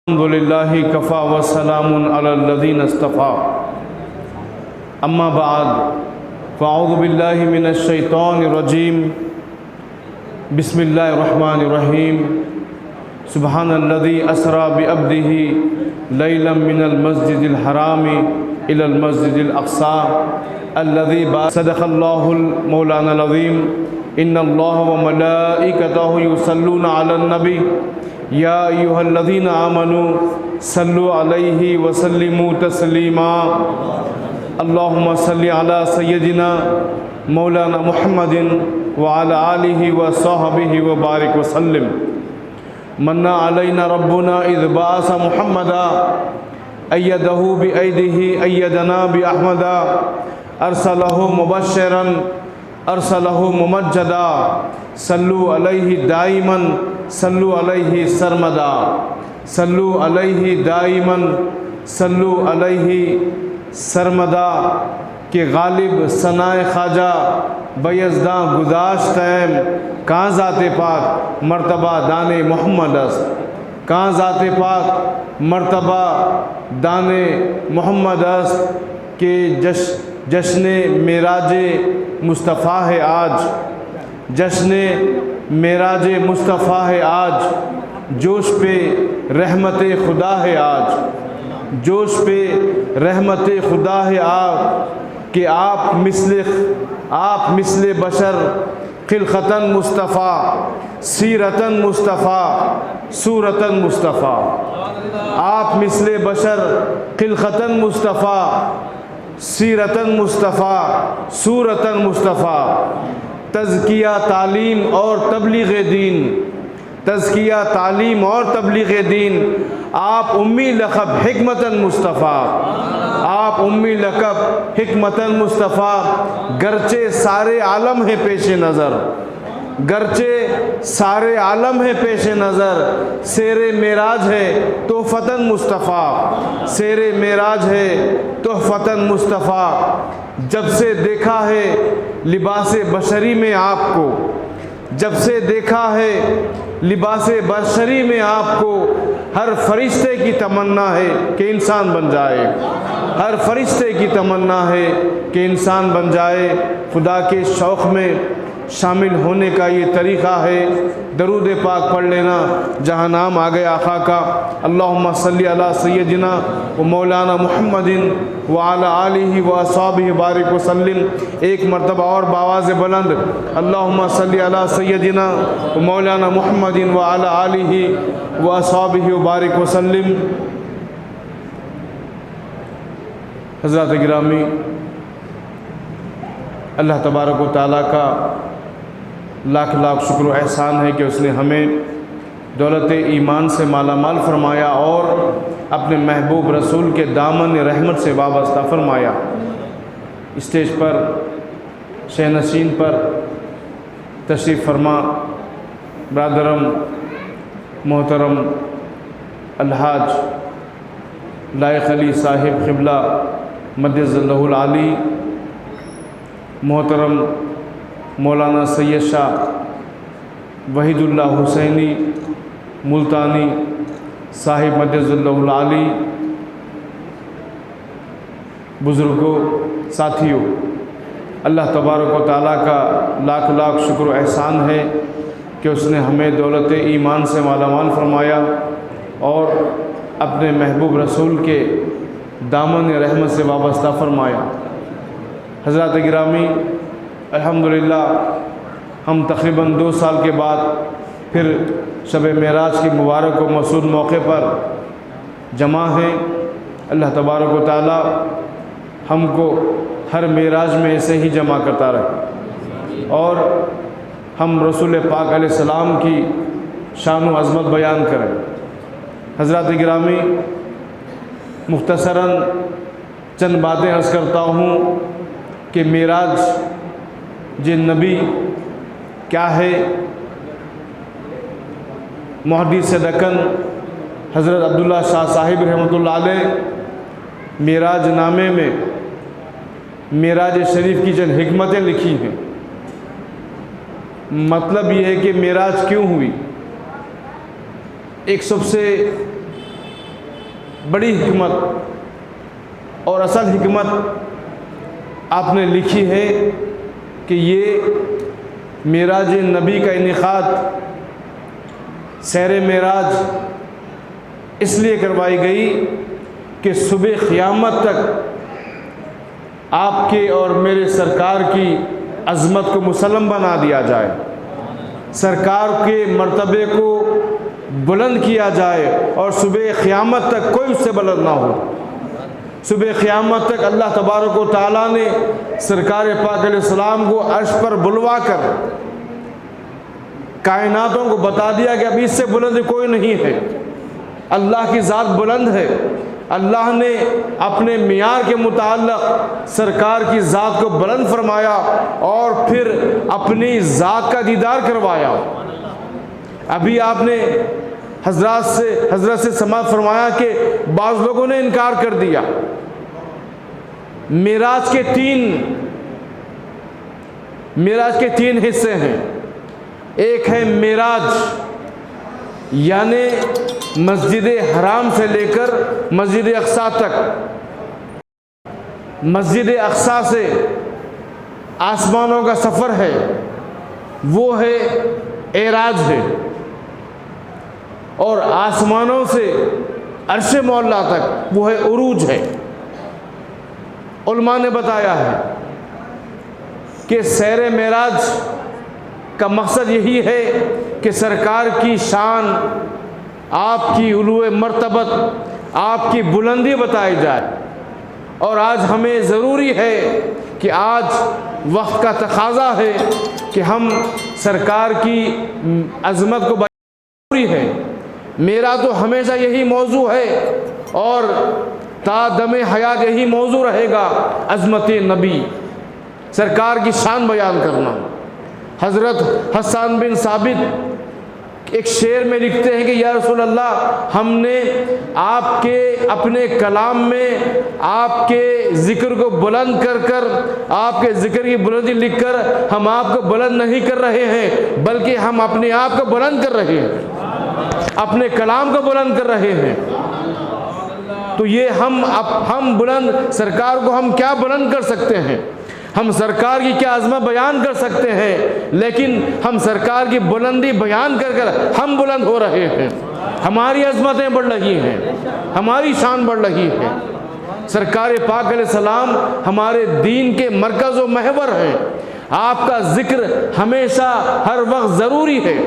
الحمد للہ کفا وسلام علی الذین اصطفیٰ اما بعد فاعوذ باللہ من الشیطان الرجیم بسم اللہ الرحمن الرحیم سبحان الذی اسری بعبدہ لیلا من المسجد الحرام الی المسجد الاقصی الذی صدق اللہ المولانا العظیم ان اللہ وملائکتہ یصلون علی النبی یا ایہا الذین آمنوا صلوا علیہ وسلموا تسلیما اللہم صلی علی سیدنا مولانا محمد وعلی آلہ وصحبہ وبارک وسلم من علینا ربنا اذ بعث محمدا ایدہ بایدہ ایدنا باحمدا ارسلہ مبشرا ارسلہ ممجدا صلو علیہ دائما صلو علیہ سرمدا صلو علیہ دائما صلو علیہ سرمدا کہ غالب ثنائے خواجہ بیزداں گداشت قیم کہاں ذات پاک مرتبہ دان محمد است کہاں ذات پاک مرتبہ دان محمد است کہ جشن معراج مصطفیٰ ہے آج جشن معراج مصطفیٰ ہے آج جوش پہ رحمت خدا ہے آج جوش پہ رحمت خدا ہے آج کہ آپ مثل بشر خلقتاً مصطفیٰ سیرتاً مصطفیٰ صورتاً مصطفیٰ آپ مثل بشر خلقتاً مصطفیٰ سیرتاً مصطفیٰ صورتاً مصطفیٰ تزکیہ تعلیم اور تبلیغ دین تزکیہ تعلیم اور تبلیغ دین آپ امی لقب حکمتاً مصطفیٰ آپ امی لقب حکمتاً مصطفیٰ گرچہ سارے عالم ہے پیش نظر گرچہ سارے عالم ہے پیش نظر سیر معراج ہے تحفتاً مصطفیٰ سیر معراج ہے تحفتاً مصطفیٰ جب سے دیکھا ہے لباس بشری میں آپ کو جب سے دیکھا ہے لباس بشری میں آپ کو ہر فرشتے کی تمنا ہے کہ انسان بن جائے ہر فرشتے کی تمنا ہے کہ انسان بن جائے خدا کے شوق میں شامل ہونے کا یہ طریقہ ہے درود پاک پڑھ لینا جہاں نام آ گیا آقا کا اللہم صلی علی سیدنا و مولانا محمد وعلی آلہ و اصحابہ بارک وسلم ایک مرتبہ اور بآواز بلند اللہم صلی علی سیدنا و مولانا محمد وعلی آلہ و اصحابہ بارک وسلم حضرات گرامی اللہ تبارک و تعالیٰ کا لاکھ لاکھ شکر و احسان ہے کہ اس نے ہمیں دولت ایمان سے مالا مال فرمایا اور اپنے محبوب رسول کے دامن رحمت سے وابستہ فرمایا اسٹیج پر شہ نشین پر تشریف فرما برادرم محترم الحاج لائق علی صاحب قبلہ مدد اللہ العالی محترم مولانا سید شاہ وحید اللہ حسینی ملتانی صاحب مدد اللہ العالی بزرگوں ساتھیوں اللہ تبارک و تعالیٰ کا لاکھ لاکھ شکر و احسان ہے کہ اس نے ہمیں دولت ایمان سے مالا مال فرمایا اور اپنے محبوب رسول کے دامن رحمت سے وابستہ فرمایا حضرات گرامی الحمدللہ ہم تقریباً 2 سال کے بعد پھر شب معراج کی مبارک و مسعود موقع پر جمع ہیں اللہ تبارک و تعالی ہم کو ہر معراج میں ایسے ہی جمع کرتا رہے اور ہم رسول پاک علیہ السلام کی شان و عظمت بیان کریں حضرات گرامی مختصراً چند باتیں عرض کرتا ہوں کہ معراج نبی کیا ہے محدث دکن حضرت عبداللہ شاہ صاحب رحمۃ اللہ علیہ معراج نامے میں معراج شریف کی چند حکمتیں لکھی ہیں مطلب یہ ہے کہ معراج کیوں ہوئی ایک سب سے بڑی حکمت اور اصل حکمت آپ نے لکھی ہے کہ یہ معراج نبی کا انعقاد، سیر معراج اس لیے کروائی گئی کہ صبح قیامت تک آپ کے اور میرے سرکار کی عظمت کو مسلم بنا دیا جائے، سرکار کے مرتبے کو بلند کیا جائے، اور صبح قیامت تک کوئی اس سے بلند نہ ہو۔ صبح قیامت تک اللہ تبارک و تعالیٰ نے سرکار پاک علیہ السلام کو عرش پر بلوا کر کائناتوں کو بتا دیا کہ اب اس سے بلند کوئی نہیں ہے، اللہ کی ذات بلند ہے۔ اللہ نے اپنے معیار کے متعلق سرکار کی ذات کو بلند فرمایا اور پھر اپنی ذات کا دیدار کروایا۔ ابھی آپ نے حضرت سے سماعت فرمایا کہ بعض لوگوں نے انکار کر دیا۔ معراج کے تین حصے ہیں۔ ایک ہے معراج، یعنی مسجد حرام سے لے کر مسجد اقصی تک، مسجد اقصی سے آسمانوں کا سفر ہے، وہ ہے اعراج ہے، اور آسمانوں سے عرش مولا تک وہ ہے عروج ہے۔ علماء نے بتایا ہے کہ سیر معراج کا مقصد یہی ہے کہ سرکار کی شان، آپ کی علو مرتبت، آپ کی بلندی بتائی جائے۔ اور آج ہمیں ضروری ہے کہ آج وقت کا تقاضا ہے کہ ہم سرکار کی عظمت کو ضروری ہے۔ میرا تو ہمیشہ یہی موضوع ہے اور تا دم حیات یہی موضوع رہے گا، عظمت نبی، سرکار کی شان بیان کرنا۔ حضرت حسان بن ثابت ایک شعر میں لکھتے ہیں کہ یا رسول اللہ، ہم نے آپ کے اپنے کلام میں آپ کے ذکر کو بلند کر کر، آپ کے ذکر کی بلندی لکھ کر ہم آپ کو بلند نہیں کر رہے ہیں، بلکہ ہم اپنے آپ کو بلند کر رہے ہیں، اپنے کلام کو بلند کر رہے ہیں۔ تو یہ ہم بلند، سرکار کو ہم کیا بلند کر سکتے ہیں؟ ہم سرکار کی کیا عظمت بیان کر سکتے ہیں؟ لیکن ہم سرکار کی بلندی بیان کر کر ہم بلند ہو رہے ہیں، ہماری عظمتیں بڑھ رہی ہیں، ہماری شان بڑھ رہی ہے۔ سرکار پاک علیہ السلام ہمارے دین کے مرکز و محور ہیں۔ آپ کا ذکر ہمیشہ ہر وقت ضروری ہے۔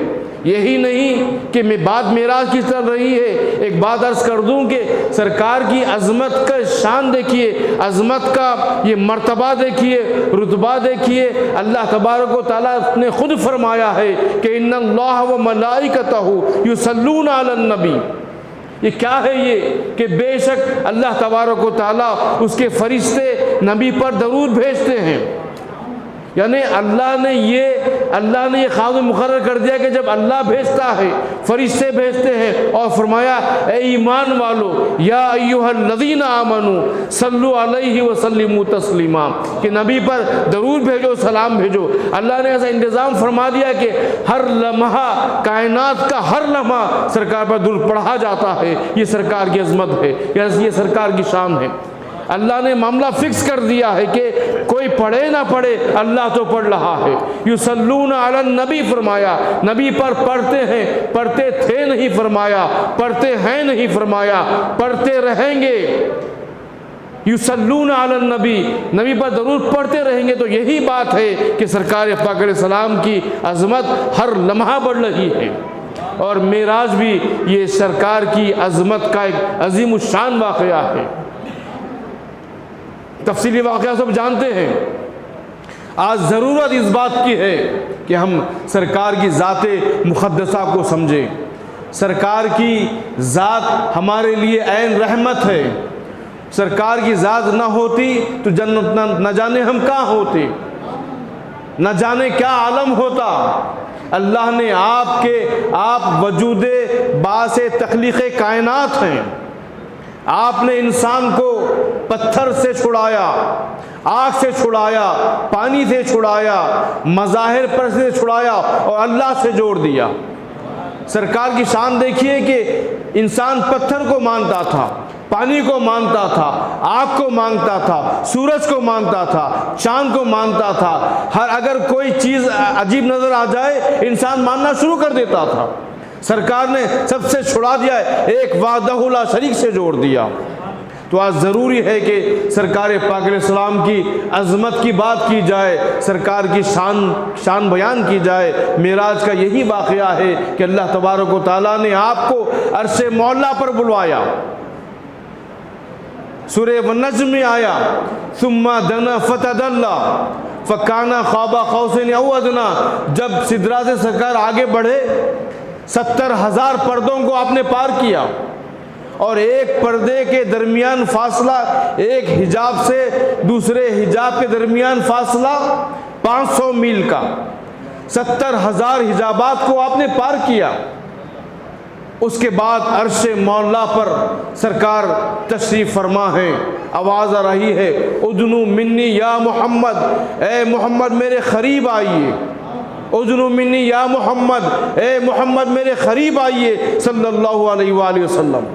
یہی نہیں کہ بات معراج کی چل رہی ہے، ایک بات عرض کر دوں کہ سرکار کی عظمت کا شان دیکھیے، عظمت کا یہ مرتبہ دیکھیے، رتبہ دیکھیے۔ اللہ تبارک و تعالیٰ نے خود فرمایا ہے کہ ان اللہ و ملائکتہ یصلون علی النبی۔ یہ کیا ہے یہ کہ بے شک اللہ تبارک و تعالیٰ اس کے فرشتے نبی پر درود بھیجتے ہیں۔ یعنی اللہ نے یہ خاص مقرر کر دیا کہ جب اللہ بھیجتا ہے، فرشتے بھیجتے ہیں، اور فرمایا اے ایمان والو یا ایھا الذین آمنوا صلوا علیہ وسلموا تسلیما، کہ نبی پر درود بھیجو، سلام بھیجو۔ اللہ نے ایسا انتظام فرما دیا کہ ہر لمحہ، کائنات کا ہر لمحہ سرکار پر درود پڑھا جاتا ہے۔ یہ سرکار کی عظمت ہے، یہ سرکار کی شان ہے۔ اللہ نے معاملہ فکس کر دیا ہے کہ کوئی پڑھے نہ پڑھے، اللہ تو پڑھ رہا ہے۔ یصلون علی النبی فرمایا، نبی پر پڑھتے ہیں، پڑھتے تھے نہیں فرمایا، پڑھتے ہیں نہیں فرمایا، پڑھتے رہیں گے۔ یصلون علی النبی، نبی پر درود پڑھتے رہیں گے۔ تو یہی بات ہے کہ سرکار پاک علیہ السلام کی عظمت ہر لمحہ بڑھ رہی ہے، اور معراج بھی یہ سرکار کی عظمت کا ایک عظیم الشان واقعہ ہے۔ تفصیلی واقعہ سب جانتے ہیں۔ آج ضرورت اس بات کی ہے کہ ہم سرکار کی ذات مقدسہ کو سمجھیں۔ سرکار کی ذات ہمارے لیے عین رحمت ہے۔ سرکار کی ذات نہ ہوتی تو جنت نہ جانے ہم کہاں ہوتے، نہ جانے کیا عالم ہوتا۔ اللہ نے آپ وجود باعث تخلیق کائنات ہیں۔ آپ نے انسان کو پتھر سے چھڑایا، آگ سے چھڑایا، پانی سے چھڑایا، مظاہر پر سے چھڑایا اور اللہ سے جوڑ دیا۔ سرکار کی شان دیکھیے کہ انسان پتھر کو مانتا تھا، پانی کو مانتا تھا، آگ کو مانتا تھا، سورج کو مانتا تھا، چاند کو مانتا تھا، اگر کوئی چیز عجیب نظر آ جائے انسان ماننا شروع کر دیتا تھا۔ سرکار نے سب سے چھڑا دیا، ایک وحدہ لا شریک سے جوڑ دیا۔ تو آج ضروری ہے کہ سرکار پاک علیہ السلام کی عظمت کی بات کی جائے، سرکار کی شان بیان کی جائے۔ معراج کا یہی واقعہ ہے کہ اللہ تبارک و تعالیٰ نے آپ کو عرش مولا پر بلوایا۔ سورہ والنجم میں آیا ثم دنا فتدلی فکان قاب قوسین او ادنی، جب سدرہ سے سرکار آگے بڑھے 70,000 پردوں کو آپ نے پار کیا، اور ایک پردے کے درمیان فاصلہ، ایک حجاب سے دوسرے حجاب کے درمیان فاصلہ 500 میل کا، 70,000 حجابات کو آپ نے پار کیا۔ اس کے بعد عرش مولا پر سرکار تشریف فرما ہے، آواز آ رہی ہے ادنو منی یا محمد، اے محمد میرے قریب آئیے، ادنو منی یا محمد، اے محمد میرے قریب آئیے صلی اللہ علیہ وآلہ وسلم،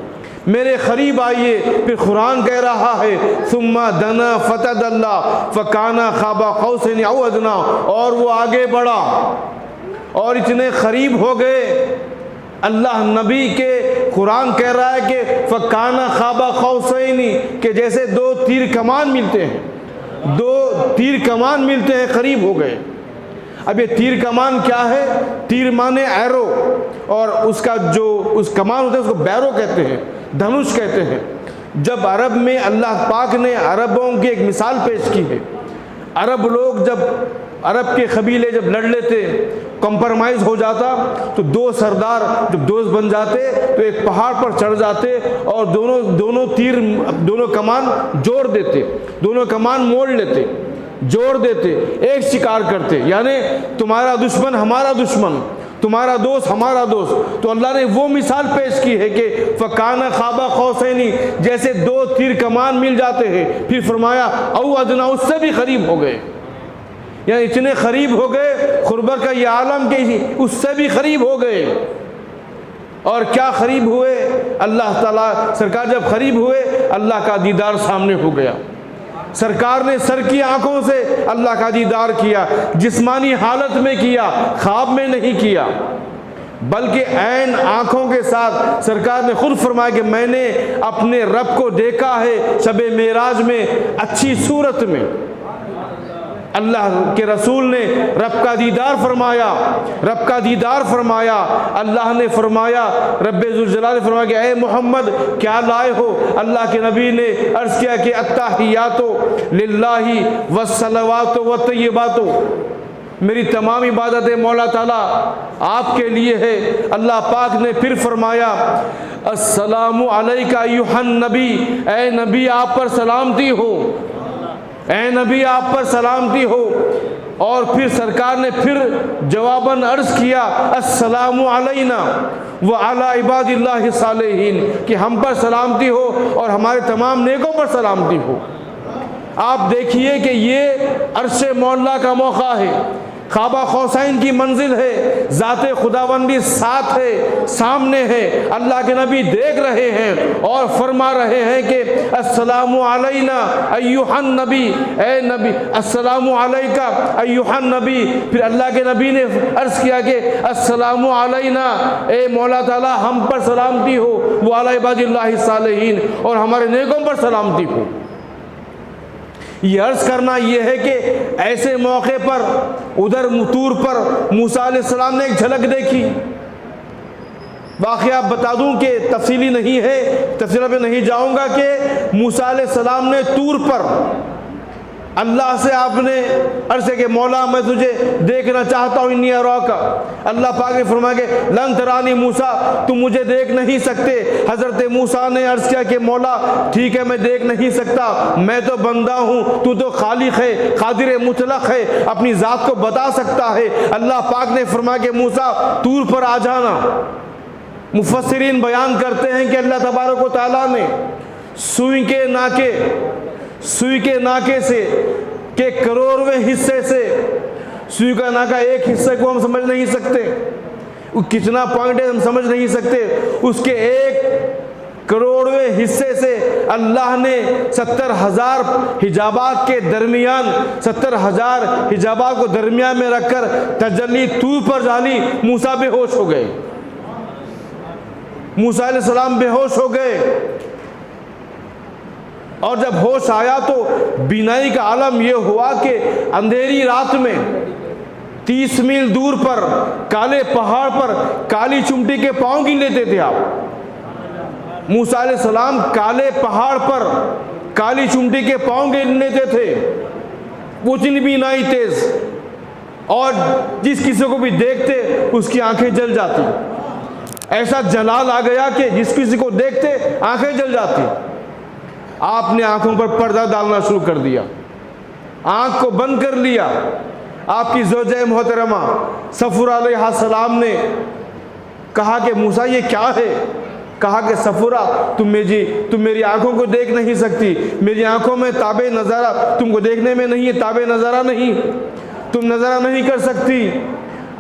میرے قریب آئیے۔ پھر قرآن کہہ رہا ہے ثم دنا فتدلی فکان قاب قوسین او ادنی، اور وہ آگے بڑھا اور اتنے قریب ہو گئے۔ اللہ نبی کے قرآن کہہ رہا ہے کہ فکان قاب قوسین، کہ جیسے دو تیر کمان ملتے ہیں، دو تیر کمان ملتے ہیں، قریب ہو گئے۔ اب یہ تیر کمان کیا ہے؟ تیر مانے ایرو، اور اس کا جو اس کمان ہوتا ہے اس کو بیرو کہتے ہیں، دھنش کہتے ہیں۔ جب عرب میں اللہ پاک نے عربوں کی ایک مثال پیش کی ہے، عرب لوگ جب عرب کے قبیلے جب لڑ لیتے، کمپرمائز ہو جاتا، تو دو سردار جب دوست بن جاتے تو ایک پہاڑ پر چڑھ جاتے اور دونوں تیر، دونوں کمان جوڑ دیتے، دونوں کمان موڑ لیتے، جوڑ دیتے، ایک شکار کرتے، یعنی تمہارا دشمن ہمارا دشمن، تمہارا دوست ہمارا دوست۔ تو اللہ نے وہ مثال پیش کی ہے کہ فکان قاب قوسین، جیسے دو تیر کمان مل جاتے ہیں، پھر فرمایا او ادنا، اس سے بھی قریب ہو گئے، یعنی اتنے قریب ہو گئے، قربت کا یہ عالم کہ اس سے بھی قریب ہو گئے۔ اور کیا قریب ہوئے؟ اللہ تعالیٰ سرکار جب قریب ہوئے اللہ کا دیدار سامنے ہو گیا۔ سرکار نے سر کی آنکھوں سے اللہ کا دیدار کیا، جسمانی حالت میں کیا، خواب میں نہیں کیا، بلکہ عین آنکھوں کے ساتھ سرکار نے خود فرمایا کہ میں نے اپنے رب کو دیکھا ہے شب معراج میں اچھی صورت میں۔ اللہ کے رسول نے رب کا دیدار فرمایا، رب کا دیدار فرمایا۔ اللہ نے فرمایا، رب ذوالجلال نے فرمایا کہ اے محمد کیا لائے ہو؟ اللہ کے نبی نے عرض کیا کہ التحیات للہ والصلوات والطیبات، میری تمام عبادتیں مولا تعالیٰ آپ کے لیے ہے۔ اللہ پاک نے پھر فرمایا السلام علیکہ ایھا النبی، اے نبی آپ پر سلامتی ہو، اے نبی آپ پر سلامتی ہو۔ اور پھر سرکار نے پھر جواباً عرض کیا السلام علینا وعلی عباد اللہ الصالحین، کہ ہم پر سلامتی ہو اور ہمارے تمام نیکوں پر سلامتی ہو۔ آپ دیکھیے کہ یہ عرش مولا کا موقع ہے، قاب قوسین کی منزل ہے، ذات خداوندی ساتھ ہے، سامنے ہے، اللہ کے نبی دیکھ رہے ہیں اور فرما رہے ہیں کہ السلام علینا ایھا النبی، اے نبی السلام علیکہ ایھا النبی۔ پھر اللہ کے نبی نے عرض کیا کہ السلام علینا، اے مولا تعالیٰ ہم پر سلامتی ہو، وعلی عباد اللہ الصالحین، اور ہمارے نیکوں پر سلامتی ہو۔ یہ عرض کرنا یہ ہے کہ ایسے موقع پر ادھر طور پر موسیٰ علیہ السلام نے ایک جھلک دیکھی۔ واقعہ بتا دوں کہ تفصیلی نہیں ہے، تفصیل پہ نہیں جاؤں گا، کہ موسیٰ علیہ السلام نے طور پر اللہ سے آپ نے عرض کہ مولا میں تجھے دیکھنا چاہتا ہوں، انی اراک۔ اللہ پاک نے فرمایا کہ لن ترانی موسیٰ، تم مجھے دیکھ نہیں سکتے۔ حضرت موسیٰ نے عرض کیا کہ مولا ٹھیک ہے میں دیکھ نہیں سکتا، میں تو بندہ ہوں، تو تو خالق ہے، قادر مطلق ہے، اپنی ذات کو بتا سکتا ہے۔ اللہ پاک نے فرمایا کہ موسیٰ طور پر آ جانا۔ مفسرین بیان کرتے ہیں کہ اللہ تبارک و تعالیٰ نے سوئی کے ناکے سے کہ کروڑویں حصے سے، سوئی کا ناکہ ایک حصے کو ہم سمجھ نہیں سکتے، کتنا پوائنٹ ہے ہم سمجھ نہیں سکتے. اس کے 1 کروڑویں حصے سے اللہ نے 70,000 حجابات کے درمیان 70,000 حجابات کو درمیان میں رکھ کر تجلی طور پر ڈالی. موسیٰ بے ہوش ہو گئے. موسیٰ علیہ السلام بے ہوش ہو گئے. اور جب ہوش آیا تو بینائی کا عالم یہ ہوا کہ اندھیری رات میں 30 میل دور پر کالے پہاڑ پر کالی چمٹی کے پاؤں گن لیتے تھے آپ. موسیٰ علیہ السلام کالے پہاڑ پر کالی چمٹی کے پاؤں گن لیتے تھے. اتنی بینائی تیز, اور جس کسی کو بھی دیکھتے اس کی آنکھیں جل جاتی. ایسا جلال آ گیا کہ جس کسی کو دیکھتے آنکھیں جل جاتی. آپ نے آنکھوں پر پردہ ڈالنا شروع کر دیا, آنکھ کو بند کر لیا. آپ کی زوجہ محترمہ صفورہ علیہ السلام نے کہا کہ موسیٰ یہ کیا ہے؟ کہا کہ صفورہ تم میری آنکھوں کو دیکھ نہیں سکتی. میری آنکھوں میں تاب نظارہ تم کو دیکھنے میں نہیں ہے, تاب نظارہ نہیں, تم نظارہ نہیں کر سکتی.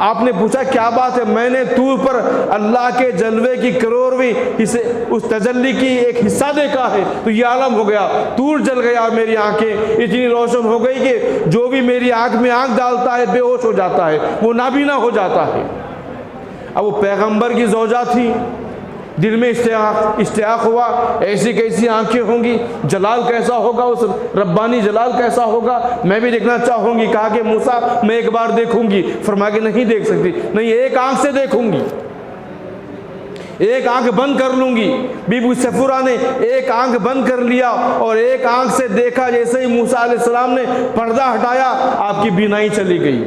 آپ نے پوچھا کیا بات ہے؟ میں نے طور پر اللہ کے جلوے کی کروڑویں حصے اس تجلی کی ایک حصہ دیکھا ہے. تو یہ عالم ہو گیا, طور جل گیا, اور میری آنکھیں اتنی روشن ہو گئی کہ جو بھی میری آنکھ میں آنکھ ڈالتا ہے بے ہوش ہو جاتا ہے, وہ نابینا ہو جاتا ہے. اب وہ پیغمبر کی زوجہ تھی, دل میں اشتیاق ہوا, ایسی کیسی آنکھیں ہوں گی, جلال کیسا ہوگا, اس ربانی جلال کیسا ہوگا, میں بھی دیکھنا چاہوں گی. کہا کہ موسیٰ میں ایک بار دیکھوں گی. فرمایا کہ نہیں دیکھ سکتی. نہیں, ایک آنکھ سے دیکھوں گی, ایک آنکھ بند کر لوں گی. بی بی صفورہ نے ایک آنکھ بند کر لیا اور ایک آنکھ سے دیکھا. جیسے ہی موسیٰ علیہ السلام نے پردہ ہٹایا آپ کی بینائی چلی گئی.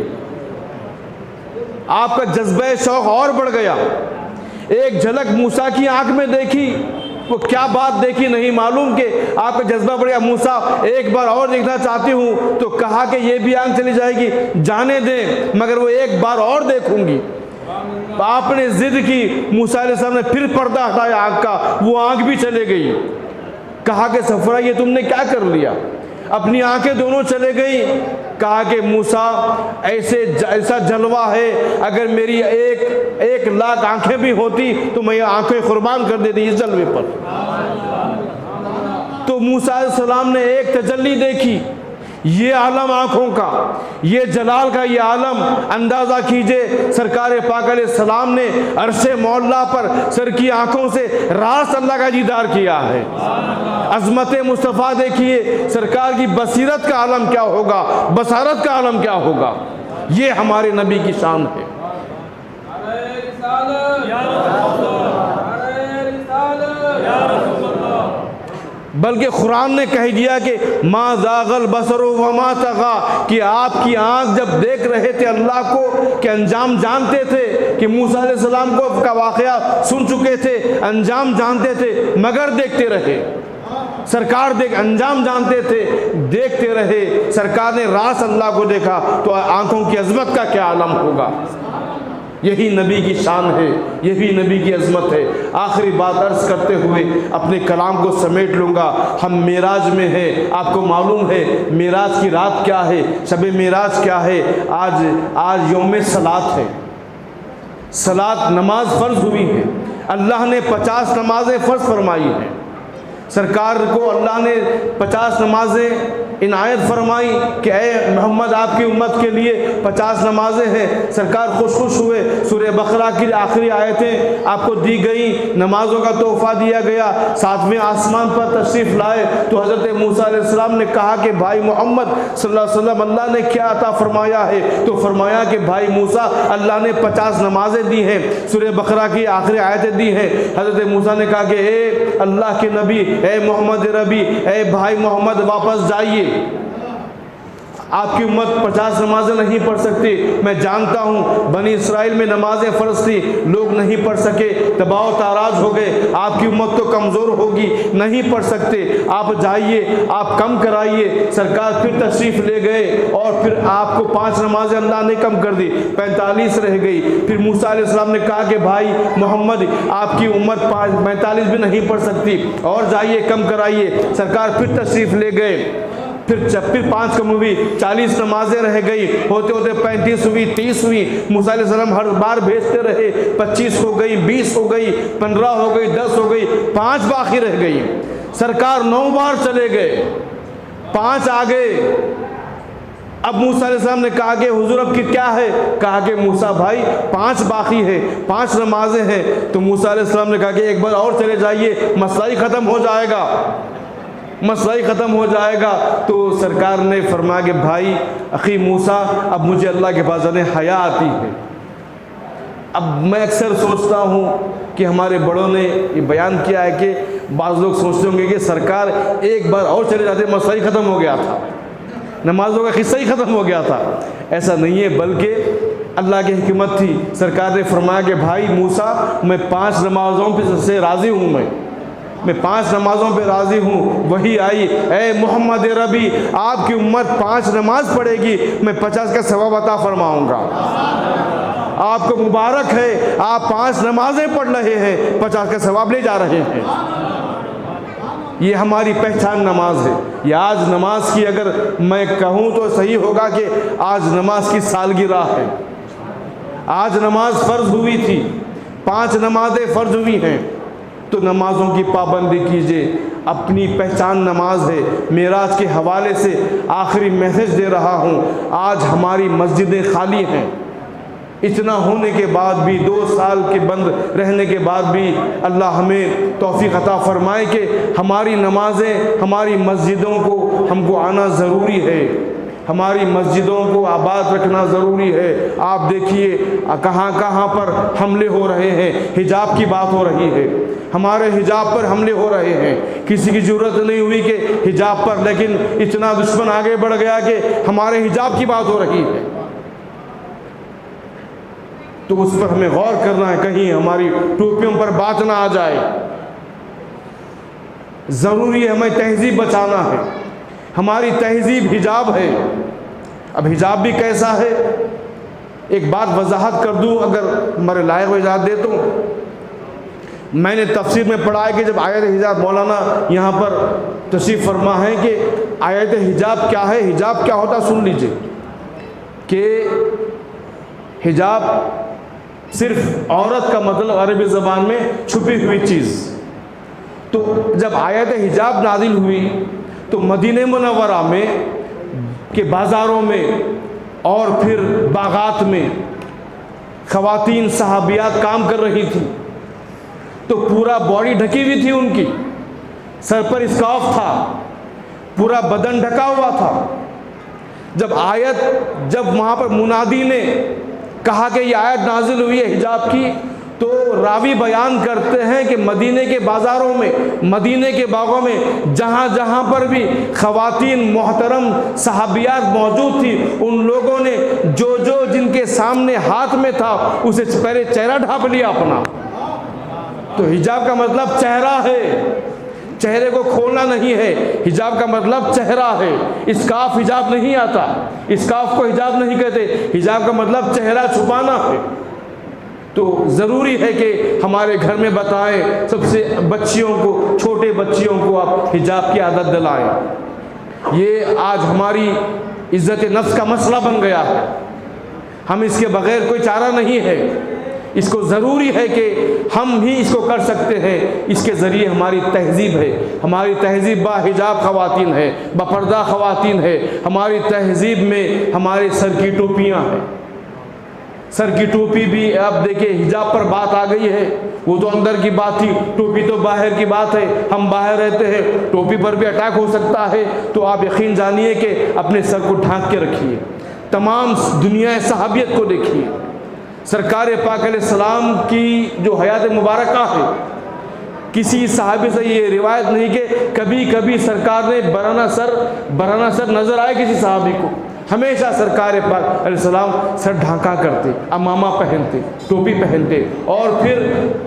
آپ کا جذبہ شوق اور بڑھ گیا. ایک جھلک موسیٰ کی آنکھ میں دیکھی, وہ کیا بات دیکھی نہیں معلوم کہ آپ کا جذبہ بڑھ گیا. موسیٰ ایک بار اور دیکھنا چاہتی ہوں. تو کہا کہ یہ بھی آنکھ چلی جائے گی, جانے دیں, مگر وہ ایک بار اور دیکھوں گی. آپ نے ضد کی. موسیٰ علیہ السلام نے پھر پردہ ہٹایا آنکھ کا, وہ آنکھ بھی چلے گئی. کہا کہ صفورہ یہ تم نے کیا کر لیا؟ اپنی آنکھیں دونوں چلے گئی. کہا کہ موسیٰ ایسا جلوہ ہے, اگر میری 1,00,000 آنکھیں بھی ہوتی تو میں یہ آنکھیں قربان کر دیتی اس جلوے پر. تو موسیٰ علیہ السلام نے ایک تجلی دیکھی. یہ عالم آنکھوں کا, یہ جلال کا یہ عالم. اندازہ کیجئے سرکار پاک علیہ السلام نے عرش مولا پر سر کی آنکھوں سے راست اللہ کا دیدار کیا ہے. عظمت مصطفیٰ دیکھیے, سرکار کی بصیرت کا عالم کیا ہوگا, بصارت کا عالم کیا ہوگا. یہ ہمارے نبی کی شان ہے. بلکہ قرآن نے کہہ دیا کہ ما زاغ البصر وما طغى, کہ آپ کی آنکھ جب دیکھ رہے تھے اللہ کو, کہ انجام جانتے تھے, کہ موسیٰ علیہ السلام کو کا واقعہ سن چکے تھے, انجام جانتے تھے مگر دیکھتے رہے. سرکار انجام جانتے تھے, دیکھتے رہے. سرکار نے راست اللہ کو دیکھا, تو آنکھوں کی عظمت کا کیا عالم ہوگا. یہی نبی کی شان ہے, یہی نبی کی عظمت ہے. آخری بات عرض کرتے ہوئے اپنے کلام کو سمیٹ لوں گا. ہم معراج میں ہیں. آپ کو معلوم ہے معراج کی رات کیا ہے, شب معراج کیا ہے. آج یوم صلاۃ ہے. صلاۃ نماز فرض ہوئی ہے. اللہ نے 50 نمازیں فرض فرمائی ہیں. سرکار کو اللہ نے 50 نمازیں عنایت فرمائی کہ اے محمد آپ کی امت کے لیے 50 نمازیں ہیں. سرکار خوش ہوئے. سورہ بقرہ کی آخری آیتیں آپ کو دی گئی, نمازوں کا تحفہ دیا گیا. 7ویں آسمان پر تشریف لائے تو حضرت موسیٰ علیہ السلام نے کہا کہ بھائی محمد صلی اللہ علیہ وسلم اللہ نے کیا عطا فرمایا ہے. تو فرمایا کہ بھائی موسیٰ اللہ نے 50 نمازیں دی ہیں, سورہ بقرہ کی آخری آیتیں دی ہیں. حضرت موسیٰ نے کہا کہ اے اللہ کے نبی, اے محمد ربی, اے بھائی محمد واپس جائیے. آپ کی امت 50 نمازیں نہیں پڑھ سکتی. میں جانتا ہوں بنی اسرائیل میں نمازیں فرض تھی, لوگ نہیں پڑھ سکے, تباہ و تاراج ہو گئے. آپ کی امت تو کمزور ہوگی, نہیں پڑھ سکتے. آپ جائیے, آپ کم کرائیے. سرکار پھر تشریف لے گئے اور پھر آپ کو 5 نمازیں اللہ نے کم کر دی, 45 رہ گئی. پھر موسیٰ علیہ السلام نے کہا کہ بھائی محمد آپ کی امت 45 بھی نہیں پڑھ سکتی, اور جائیے کم کرائیے. سرکار پھر تشریف لے گئے. پھر 5 کم ہوئی، 40 نمازیں رہ گئی، ہوتے ہوتے 35 ہوئی، 30 ہوئی، موسیٰ علیہ السلام ہر بار بھیجتے رہے، 25 ہو گئی، 20 ہو گئی، 15 ہو گئی، 10 ہو گئی، 5 باقی رہ گئی۔ سرکار 9 بار چلے گئے، 5 آ گئے۔ اب موسیٰ علیہ السلام نے کہا کہ حضور اب کی کیا ہے؟ کہا کہ موسیٰ بھائی 5 باقی ہے، 5 نمازیں ہیں۔ تو موسیٰ علیہ السلام نے کہا کہ ایک بار اور چلے جائیے، مسئلہ ہی ختم ہو جائے گا، مسئلہ ہی ختم ہو جائے گا۔ تو سرکار نے فرمایا کہ بھائی اخی موسیٰ اب مجھے اللہ کے پاس جانے حیا آتی ہے۔ اب میں اکثر سوچتا ہوں کہ ہمارے بڑوں نے یہ بیان کیا ہے کہ بعض لوگ سوچتے ہوں گے کہ سرکار ایک بار اور چلے جاتے مسئلہ ہی ختم ہو گیا تھا، نمازوں کا قصہ ہی ختم ہو گیا تھا۔ ایسا نہیں ہے، بلکہ اللہ کی حکمت تھی۔ سرکار نے فرمایا کہ بھائی موسیٰ میں 5 نمازوں پہ سے راضی ہوں، میں 5 نمازوں پہ راضی ہوں۔ وہی آئی، اے محمد ربی آپ کی امت 5 نماز پڑھے گی، میں 50 کا ثواب عطا فرماؤں گا۔ آپ کو مبارک ہے، آپ 5 نمازیں پڑھ رہے ہیں، 50 کا ثواب لے جا رہے ہیں۔ یہ ہماری پہچان نماز ہے۔ یہ آج نماز کی اگر میں کہوں تو صحیح ہوگا کہ آج نماز کی سالگرہ ہے۔ آج نماز فرض ہوئی تھی، 5 نمازیں فرض ہوئی ہیں، تو نمازوں کی پابندی کیجئے۔ اپنی پہچان نماز ہے۔ معراج کے حوالے سے آخری میسج دے رہا ہوں، آج ہماری مسجدیں خالی ہیں، اتنا ہونے کے بعد بھی، 2 سال کے بند رہنے کے بعد بھی اللہ ہمیں توفیق عطا فرمائے کہ ہماری نمازیں، ہماری مسجدوں کو ہم کو آنا ضروری ہے، ہماری مسجدوں کو آباد رکھنا ضروری ہے۔ آپ دیکھیے کہاں کہاں پر حملے ہو رہے ہیں، حجاب کی بات ہو رہی ہے، ہمارے حجاب پر حملے ہو رہے ہیں۔ کسی کی ضرورت نہیں ہوئی کہ حجاب پر، لیکن اتنا دشمن آگے بڑھ گیا کہ ہمارے حجاب کی بات ہو رہی ہے۔ تو اس پر ہمیں غور کرنا ہے، کہیں ہماری ٹوپیوں پر بات نہ آ جائے۔ ضروری ہے ہمیں تہذیب بچانا ہے، ہماری تہذیب حجاب ہے۔ اب حجاب بھی کیسا ہے، ایک بات وضاحت کر دوں اگر ہمارے لائق اجازت دے تو۔ میں نے تفسیر میں پڑھا ہے کہ جب آیت حجاب، مولانا یہاں پر تشریف فرما ہے کہ آیت حجاب کیا ہے، حجاب کیا ہوتا سن لیجئے، کہ حجاب صرف عورت کا مطلب عربی زبان میں چھپی ہوئی چیز۔ تو جب آیت حجاب نازل ہوئی تو مدینہ منورہ میں کے بازاروں میں اور پھر باغات میں خواتین صحابیات کام کر رہی تھی، تو پورا باڈی ڈھکی ہوئی تھی، ان کی سر پر اسکارف تھا، پورا بدن ڈھکا ہوا تھا۔ جب وہاں پر منادی نے کہا کہ یہ آیت نازل ہوئی ہے حجاب کی، تو راوی بیان کرتے ہیں کہ مدینے کے بازاروں میں، مدینے کے باغوں میں جہاں جہاں پر بھی خواتین محترم صحابیات موجود تھی، ان لوگوں نے جو جن کے سامنے ہاتھ میں تھا اسے پہلے چہرہ ڈھانپ لیا اپنا۔ تو حجاب کا مطلب چہرہ ہے، چہرے کو کھولنا نہیں ہے، حجاب کا مطلب چہرہ ہے۔ اسکارف حجاب نہیں آتا، اسکارف کو حجاب نہیں کہتے، حجاب کا مطلب چہرہ چھپانا ہے۔ تو ضروری ہے کہ ہمارے گھر میں بتائیں، سب سے بچیوں کو، چھوٹے بچیوں کو آپ حجاب کی عادت دلائیں۔ یہ آج ہماری عزت نفس کا مسئلہ بن گیا ہے، ہم اس کے بغیر کوئی چارہ نہیں ہے۔ اس کو ضروری ہے کہ ہم ہی اس کو کر سکتے ہیں، اس کے ذریعے ہماری تہذیب ہے، ہماری تہذیب با حجاب خواتین ہے، با پردہ خواتین ہے۔ ہماری تہذیب میں ہمارے سر کی ٹوپیاں ہیں، سر کی ٹوپی بھی آپ دیکھیں حجاب پر بات آ گئی ہے، وہ تو اندر کی بات تھی، ٹوپی تو باہر کی بات ہے، ہم باہر رہتے ہیں، ٹوپی پر بھی اٹیک ہو سکتا ہے۔ تو آپ یقین جانیے کہ اپنے سر کو ڈھانک کے رکھیے، تمام دنیا صحابیت کو دیکھیے۔ سرکار پاک علیہ السلام کی جو حیات مبارکہ ہے، کسی صحابی سے یہ روایت نہیں کہ کبھی کبھی سرکار نے برہنہ سر نظر آئے کسی صحابی کو۔ ہمیشہ سرکار پاک علیہ السلام سر ڈھانکا کرتے، امامہ پہنتے، ٹوپی پہنتے، اور پھر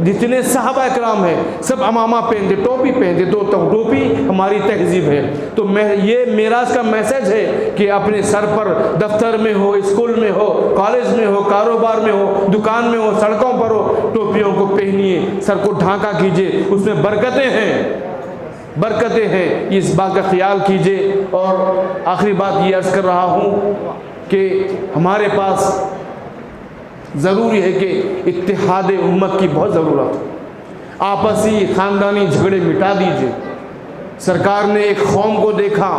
جتنے صحابہ اکرام ہیں سب امامہ پہنتے، ٹوپی پہنتے۔ تو ٹوپی ہماری تہذیب ہے۔ تو یہ معراج کا میسج ہے کہ اپنے سر پر، دفتر میں ہو، اسکول میں ہو، کالج میں ہو، کاروبار میں ہو، دکان میں ہو، سڑکوں پر ہو، ٹوپیوں کو پہنیے، سر کو ڈھانکا کیجیے، اس میں برکتیں ہیں۔ برکتیں ہیں، اس بات کا خیال کیجئے۔ اور آخری بات یہ عرض کر رہا ہوں کہ ہمارے پاس ضروری ہے کہ اتحاد امت کی بہت ضرورت ہے۔ آپسی خاندانی جھگڑے مٹا دیجئے۔ سرکار نے ایک قوم کو دیکھا،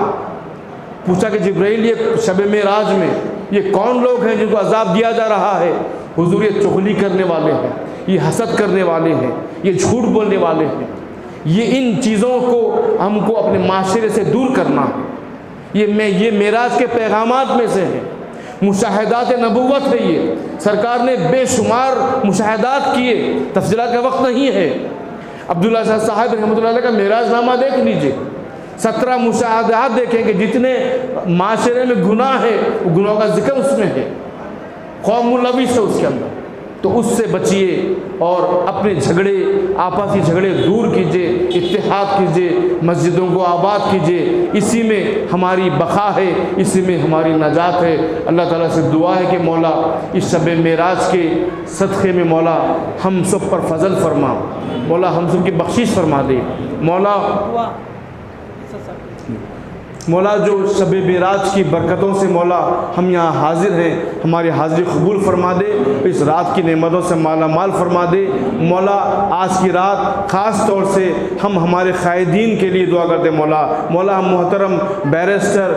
پوچھا کہ جبرائیل یہ شب معراج میں یہ کون لوگ ہیں جن کو عذاب دیا جا رہا ہے؟ حضور یہ چغلی کرنے والے ہیں، یہ حسد کرنے والے ہیں، یہ جھوٹ بولنے والے ہیں۔ یہ ان چیزوں کو ہم کو اپنے معاشرے سے دور کرنا ہے۔ یہ معراج کے پیغامات میں سے ہے، مشاہدات نبوت ہے۔ یہ سرکار نے بے شمار مشاہدات کیے، تفصیلات کا وقت نہیں ہے۔ عبداللہ شاہ صاحب رحمۃ اللہ علیہ کا معراج نامہ دیکھ لیجئے، 17 مشاہدات دیکھیں کہ جتنے معاشرے میں گناہ ہے وہ گناہوں کا ذکر اس میں ہے، قوم ملوث ہے اس کے اندر۔ تو اس سے بچیے اور اپنے جھگڑے، آپسی جھگڑے دور کیجئے، اتحاد کیجئے، مسجدوں کو آباد کیجئے۔ اسی میں ہماری بقا ہے، اسی میں ہماری نجات ہے۔ اللہ تعالیٰ سے دعا ہے کہ مولا اس شب معراج کے صدقے میں مولا ہم سب پر فضل فرما، مولا ہم سب کی بخشش فرما دے۔ مولا جو شب معراج کی برکتوں سے مولا ہم یہاں حاضر ہیں، ہماری حاضری قبول فرما دے، اس رات کی نعمتوں سے مالا مال فرما دے۔ مولا آج کی رات خاص طور سے ہم ہمارے قائدین کے لیے دعا کرتے ہیں۔ مولا ہم محترم بیرسٹر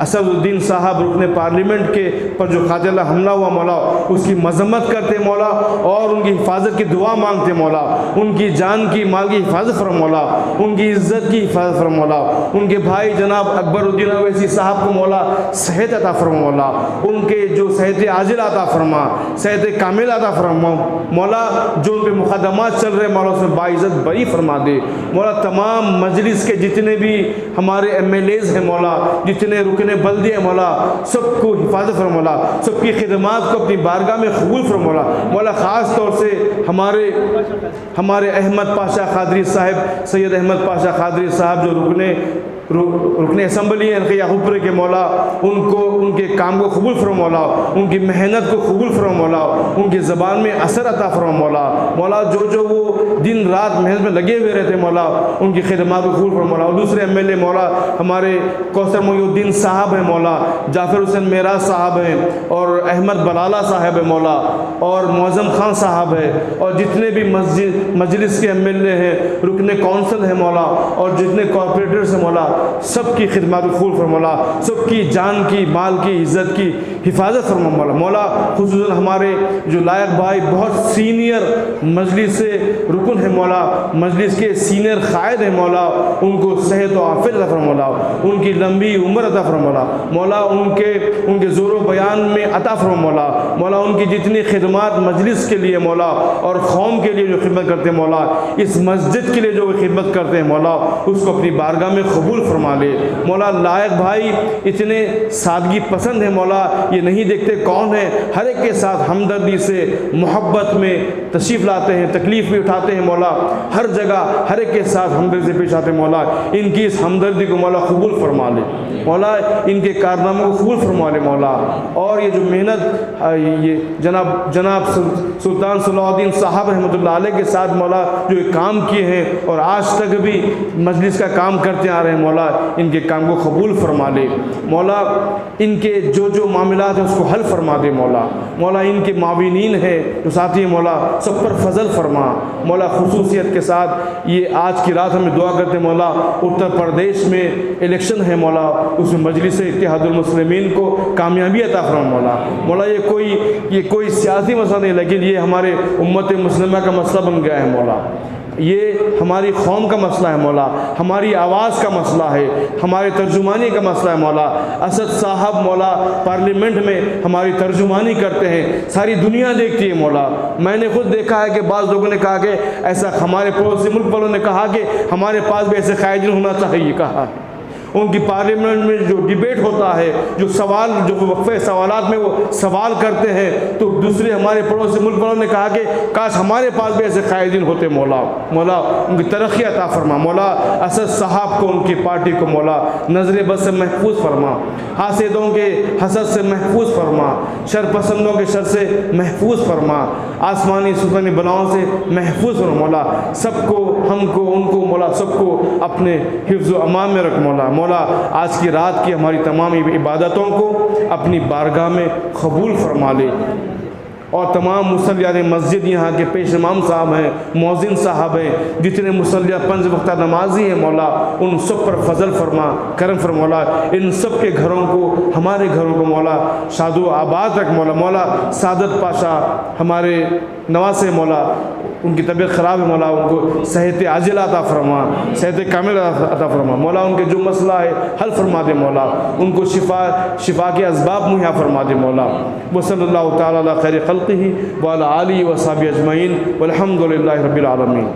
اسد الدین صاحب رکن پارلیمنٹ کے پر جو قاتلانہ حملہ ہوا مولا اس کی مذمت کرتے مولا، اور ان کی حفاظت کی دعا مانگتے مولا، ان کی جان کی مال کی حفاظت فرما مولا، ان کی عزت کی حفاظت فرما مولا، ان کے بھائی جناب اکبر الدین اویسی صاحب کو مولا صحت عطا فرما مولا، ان کے جو صحت عاجل عطا فرما، صحت کامل عطا فرما مولا، جو ان پہ مقدمات چل رہے مولا اس میں باعزت بری فرما دے مولا۔ تمام مجلس کے جتنے بھی ہمارے ایم ایل ایز ہیں مولا، جتنے رکن بلدی ہیں مولا، سب کو حفاظت فرما مولا، سب کی خدمات کو اپنی بارگاہ میں قبول فرما مولا۔ خاص طور سے ہمارے احمد پاشا قادری صاحب، سید احمد پاشا قادری صاحب جو رکن اسمبلی ہیں یعقوب کے مولا، ان کے کام کو قبول فرما مولا، ان کی محنت کو قبول فرما مولا، ان کی زبان میں اثر عطا فرما مولا، جو وہ دن رات محنت میں لگے ہوئے رہتے مولا، ان کی خدمات کو قبول فرما مولا۔ اور دوسرے ایم ایل اے مولا ہمارے کوثر محی الدین صاحب ہیں مولا، جعفر حسین معراج صاحب ہیں، اور احمد بلالہ صاحب ہیں مولا، اور معظم خان صاحب ہے، اور جتنے بھی مجلس کے ایم ایل اے ہیں، رکن کونسل ہیں مولا، اور جتنے کارپوریٹرز ہیں مولا، سب کی خدمات قبول فرما مولا، سب کی جان کی مال کی عزت کی حفاظت فرما مولا۔ خصوصاً ہمارے جو لائق بھائی بہت سینئر مجلس سے رکن ہیں مولا، مجلس کے سینئر قائد ہیں مولا، ان کو صحت و عافیت عطا فرما مولا، ان کی لمبی عمر عطا فرما مولا، ان کے زور و بیان میں عطا فرما مولا، ان کی جتنی خدمات مجلس کے لیے مولا اور قوم کے لیے جو خدمت کرتے ہیں مولا، اس مسجد کے لیے جو خدمت کرتے ہیں مولا، اس کو اپنی بارگاہ میں قبول فرما لے مولا۔ لائق بھائی اتنے سادگی پسند ہیں مولا، یہ نہیں دیکھتے کون ہے، ہر ایک کے ساتھ ہمدردی سے محبت میں تشریف لاتے ہیں، تکلیف بھی اٹھاتے ہیں مولا، ہر جگہ ہر ایک کے ساتھ ہمدردی سے پیش آتے ہیں مولا۔ ان کی اس ہمدردی کو مولا قبول فرما لے مولا، ان کے کارناموں کو قبول فرما لے مولا۔ اور یہ جو محنت یہ جناب سلطان صلاح الدین صاحب رحمۃ اللہ علیہ کے ساتھ مولا جو کام کیے ہیں اور آج تک بھی مجلس کا کام کرتے آ رہے ہیں مولا، ان کے کام کو قبول فرما لے مولا۔ ان کے جو معاملات ہیں اس کو حل فرما دے مولا، ان کے معاونین ہیں جو ساتھی ہیں مولا، سب پر فضل فرما مولا۔ خصوصیت کے ساتھ یہ آج کی رات ہمیں دعا کرتے ہیں مولا، اتر پردیش میں الیکشن ہے مولا، اس میں مجلس اتحاد المسلمین کو کامیابی عطا فرما مولا۔ یہ کوئی سیاسی مسئلہ نہیں، لیکن یہ ہمارے امت مسلمہ کا مسئلہ بن گیا ہے مولا، یہ ہماری قوم کا مسئلہ ہے مولا، ہماری آواز کا مسئلہ ہے، ہمارے ترجمانی کا مسئلہ ہے مولا۔ اسد صاحب مولا پارلیمنٹ میں ہماری ترجمانی کرتے ہیں، ساری دنیا دیکھتی ہے مولا۔ میں نے خود دیکھا ہے کہ بعض لوگوں نے کہا کہ ایسا، ہمارے پڑوسی ملک والوں نے کہا کہ ہمارے پاس بھی ایسے قائدین ہونا چاہیے کہا، ان کی پارلیمنٹ میں جو ڈیبیٹ ہوتا ہے، جو وقفے سوالات میں وہ سوال کرتے ہیں، تو دوسرے ہمارے پڑوسی ملک والوں نے کہا کہ کاش ہمارے پاس بھی ایسے قائدین ہوتے مولا ان کی ترقی عطا فرما، مولا اسد صاحب کو، ان کی پارٹی کو مولا نظر بد سے محفوظ فرما، حاسدوں کے حسد سے محفوظ فرما، شر پسندوں کے شر سے محفوظ فرما، آسمانی سلطانی بلاؤں سے محفوظ فرما مولا، سب کو، ہم کو، ان کو مولا سب کو اپنے حفظ و امان میں رکھ مولا آج کی رات کی ہماری تمام عبادتوں کو اپنی بارگاہ میں قبول فرما لے، اور تمام مصلیان مسجد یہاں کے پیش امام صاحب ہیں، مؤذن صاحب ہیں، جتنے مصلیہ 5 وقتہ نمازی ہیں مولا ان سب پر فضل فرما، کرم فرما مولا، ان سب کے گھروں کو، ہمارے گھروں کو مولا شاد و آباد رکھ مولا سعادت پاشا ہمارے نواسے مولا ان کی طبیعت خراب ہے مولا ان کو صحت عاجلہ عطا فرما، صحت کامل عطا فرما مولا، ان کے جو مسئلہ ہے حل فرما دے مولا، ان کو شفا کے اسباب مہیا فرما دے مولا، وصلی اللہ تعالی علی خیر خلقہ وعلی آلہ وصحبہ اجمعین والحمد للہ رب العالمین۔